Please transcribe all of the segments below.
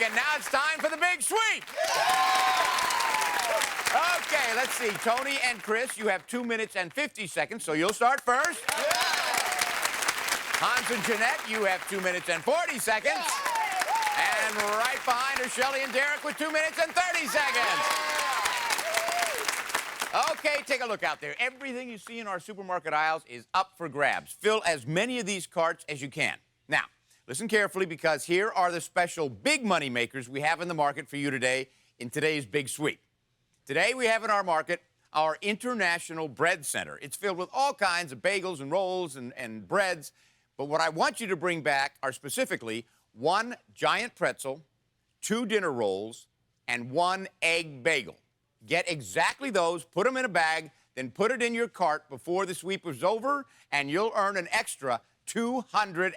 and now it's time for the big sweep. Okay, let's see. Tony and Chris, you have 2 minutes and 50 seconds, so you'll start first. Hans and Jeanette, you have 2 minutes and 40 seconds. And right behind are Shelley and Derek with 2 minutes and 30 seconds. Okay, take a look out there. Everything you see in our supermarket aisles is up for grabs. Fill as many of these carts as you can. Now, listen carefully because here are the special big money makers we have in the market for you today in today's big sweep. Today we have in our market our International Bread Center. It's filled with all kinds of bagels and rolls and breads. But what I want you to bring back are specifically 1 giant pretzel, 2 dinner rolls, and 1 egg bagel. Get exactly those, put them in a bag, then put it in your cart before the sweep is over, and you'll earn an extra $250.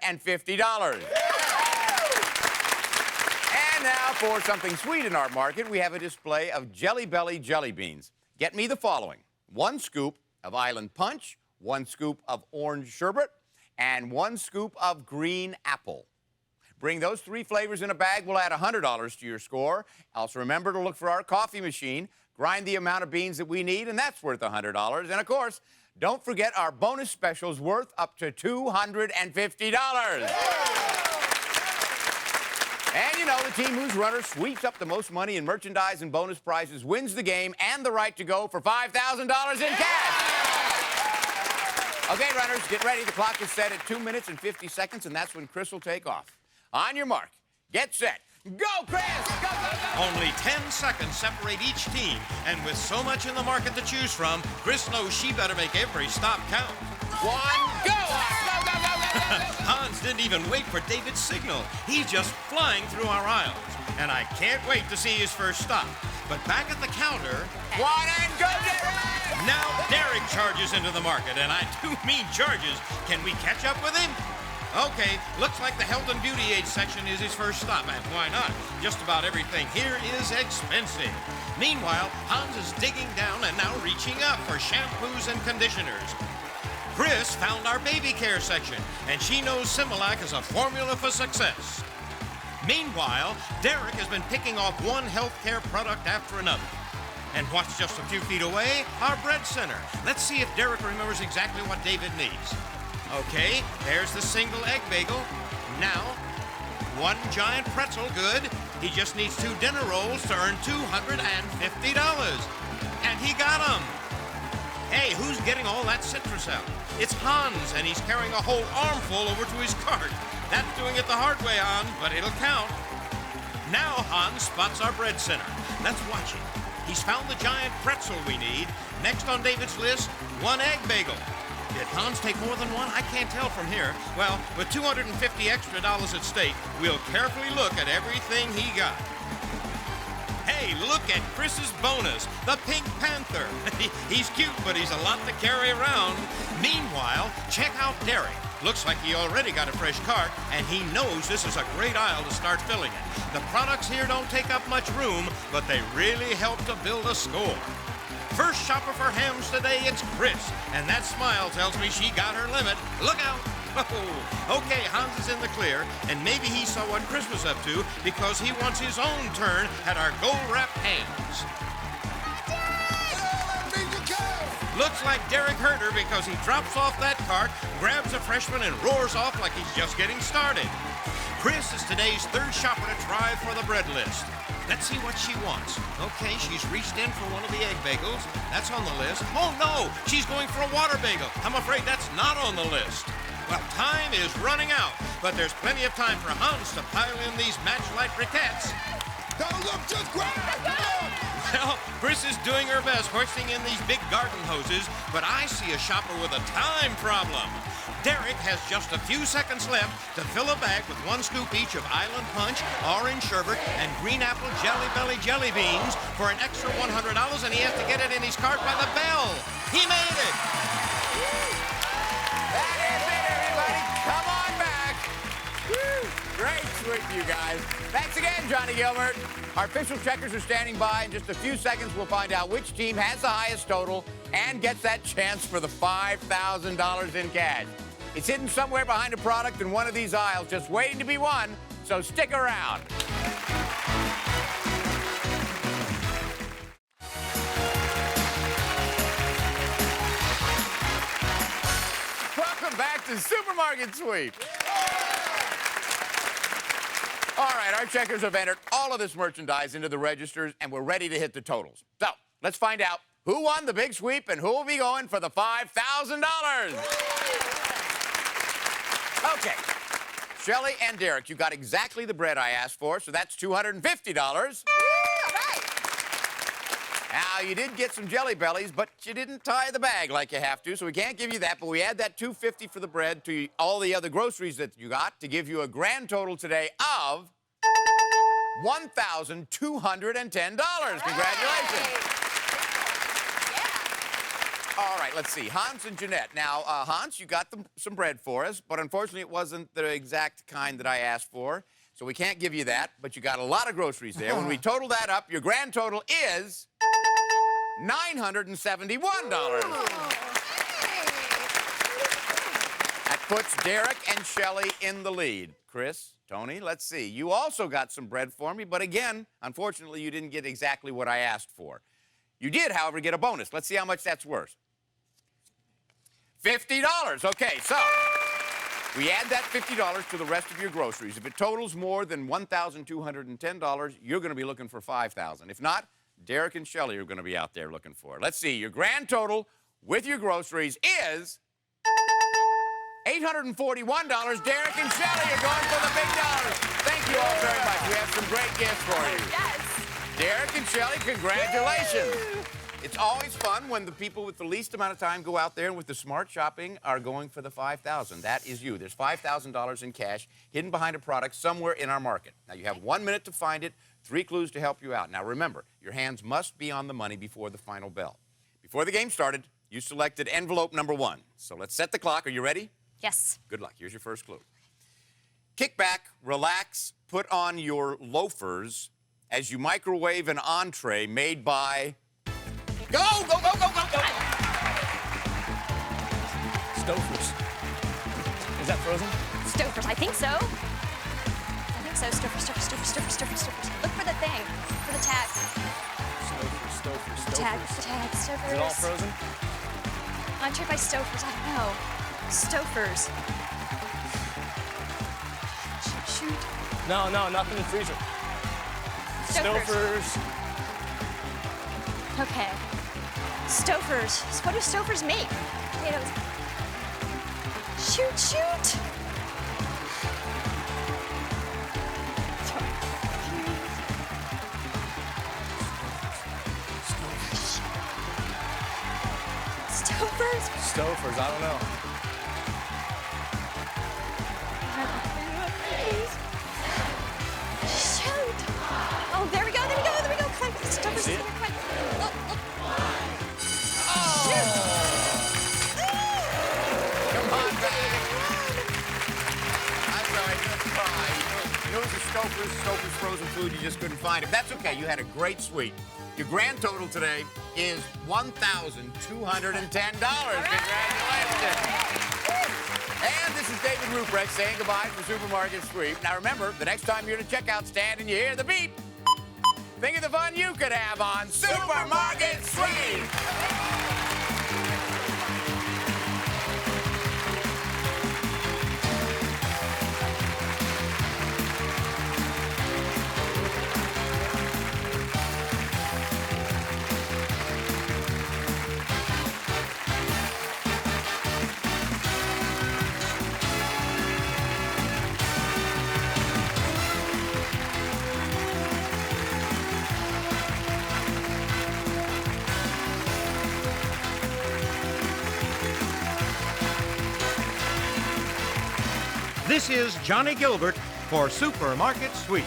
And now for something sweet in our market, we have a display of Jelly Belly jelly beans. Get me the following: 1 scoop of Island Punch, 1 scoop of orange sherbet, and 1 scoop of green apple. Bring those 3 flavors in a bag. We'll add $100 to your score. Also, remember to look for our coffee machine. Grind the amount of beans that we need, and that's worth $100. And, of course, don't forget our bonus specials worth up to $250. And, you know, the team whose runner sweeps up the most money in merchandise and bonus prizes wins the game and the right to go for $5,000 in cash. Okay, runners, get ready. The clock is set at 2 minutes and 50 seconds, and that's when Chris will take off. On your mark, get set, go, Chris! Go, go, go! Only 10 seconds separate each team, and with so much in the market to choose from, Chris knows she better make every stop count. 1, go! Go, go, go, go, go! Hans didn't even wait for David's signal. He's just flying through our aisles, and I can't wait to see his first stop. But back at the counter... 1 and go, Derek! Now Derek charges into the market, and I do mean charges. Can we catch up with him? Okay, looks like the health and beauty aid section is his first stop, and why not? Just about everything here is expensive. Meanwhile, Hans is digging down and now reaching up for shampoos and conditioners. Chris found our baby care section, and she knows Similac is a formula for success. Meanwhile, Derek has been picking off one healthcare product after another. And what's just a few feet away? Our bread center. Let's see if Derek remembers exactly what David needs. Okay, there's the single egg bagel. Now, 1 giant pretzel, good. He just needs 2 dinner rolls to earn $250. And he got them. Hey, who's getting all that citrus out? It's Hans, and he's carrying a whole armful over to his cart. That's doing it the hard way, Hans, but it'll count. Now Hans spots our bread center. Let's watch it. He's found the giant pretzel we need. Next on David's list, 1 egg bagel. Did Hans take more than 1? I can't tell from here. Well, with $250 extra at stake, we'll carefully look at everything he got. Hey, look at Chris's bonus, the Pink Panther. He's cute, but he's a lot to carry around. Meanwhile, check out Derek. Looks like he already got a fresh cart, and he knows this is a great aisle to start filling it. The products here don't take up much room, but they really help to build a score. First shopper for hams today, it's Chris. And that smile tells me she got her limit. Look out. Oh, okay, Hans is in the clear, and maybe he saw what Chris was up to because he wants his own turn at our gold-wrapped hams. Looks like Derek heard her because he drops off that cart, grabs a freshman, and roars off like he's just getting started. Chris is today's 3rd shopper to try for the bread list. Let's see what she wants. Okay, she's reached in for one of the egg bagels. That's on the list. Oh, no, she's going for a water bagel. I'm afraid that's not on the list. Well, time is running out, but there's plenty of time for Hans to pile in these matchlight briquettes. Don't look, just grab it! Well, Chris is doing her best hoisting in these big garden hoses, but I see a shopper with a time problem. Derek has just a few seconds left to fill a bag with 1 scoop each of Island Punch, orange sherbet, and green apple Jelly Belly jelly beans for an extra $100, and he has to get it in his cart by the bell. He made it! That is it, everybody. Come on back. Woo. Great sweep, you guys. Thanks again, Johnny Gilbert. Our official checkers are standing by. In just a few seconds, we'll find out which team has the highest total and gets that chance for the $5,000 in cash. It's hidden somewhere behind a product in one of these aisles, just waiting to be won, so stick around. Welcome back to Supermarket Sweep. All right, our checkers have entered all of this merchandise into the registers, and we're ready to hit the totals. So, let's find out who won the big sweep and who will be going for the $5,000. Okay. Shelley and Derek, you got exactly the bread I asked for, so that's $250. Now, you did get some Jelly Bellies, but you didn't tie the bag like you have to, so we can't give you that, but we add that $250 for the bread to all the other groceries that you got to give you a grand total today of $1,210. Congratulations. All right, let's see. Hans and Jeanette. Now, Hans, you got some bread for us, but unfortunately it wasn't the exact kind that I asked for, so we can't give you that, but you got a lot of groceries there. When we total that up, your grand total is $971. That puts Derek and Shelley in the lead. Chris, Tony, let's see. You also got some bread for me, but again, unfortunately, you didn't get exactly what I asked for. You did, however, get a bonus. Let's see how much that's worth. $50. Okay, so we add that $50 to the rest of your groceries. If it totals more than $1,210, you're going to be looking for $5,000. If not, Derek and Shelley are going to be out there looking for it. Let's see. Your grand total with your groceries is $841. Derek and Shelley are going for the big dollars. Thank you all very much. We have some great gifts for you. Yes. Derek and Shelley, congratulations. It's always fun when the people with the least amount of time go out there and with the smart shopping are going for the $5,000. That is you. There's $5,000 in cash hidden behind a product somewhere in our market. Now, you have 1 minute to find it, 3 clues to help you out. Now, remember, your hands must be on the money before the final bell. Before the game started, you selected envelope number 1. So let's set the clock. Are you ready? Yes. Good luck. Here's your first clue. Kick back, relax, put on your loafers as you microwave an entree made by... Go, go, go, go, go, go! Stouffer's. Is that frozen? Stouffer's, I think so. I think so. Stouffer's. Look for the thing, for the tag. Stouffer's. Tag, Stouffer's. Is it all frozen? Entree by Stouffer's, I don't know. Stouffer's. Shoot. No, nothing in the freezer. Stouffer's. Okay. Stouffer's. What do Stouffer's make? Potatoes. Shoot. Stouffer's, I don't know. Shoot! Oh, there we go. Come on, Stouffer's. See it? Come on. Look. Come on back. I'm sorry, don't cry. You know, it was a Stouffer's frozen food. You just couldn't find it. That's okay. You had a great sweep. Your grand total today is $1,210. Congratulations. And this is David Ruprecht saying goodbye from Supermarket Sweep. Now remember, the next time you're at a checkout stand and you hear the beep, think of the fun you could have on Supermarket Sweep. This is Johnny Gilbert for Supermarket Sweep.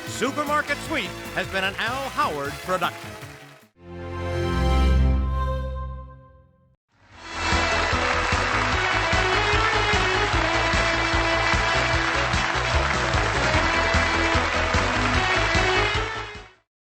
Supermarket Sweep has been an Al Howard production.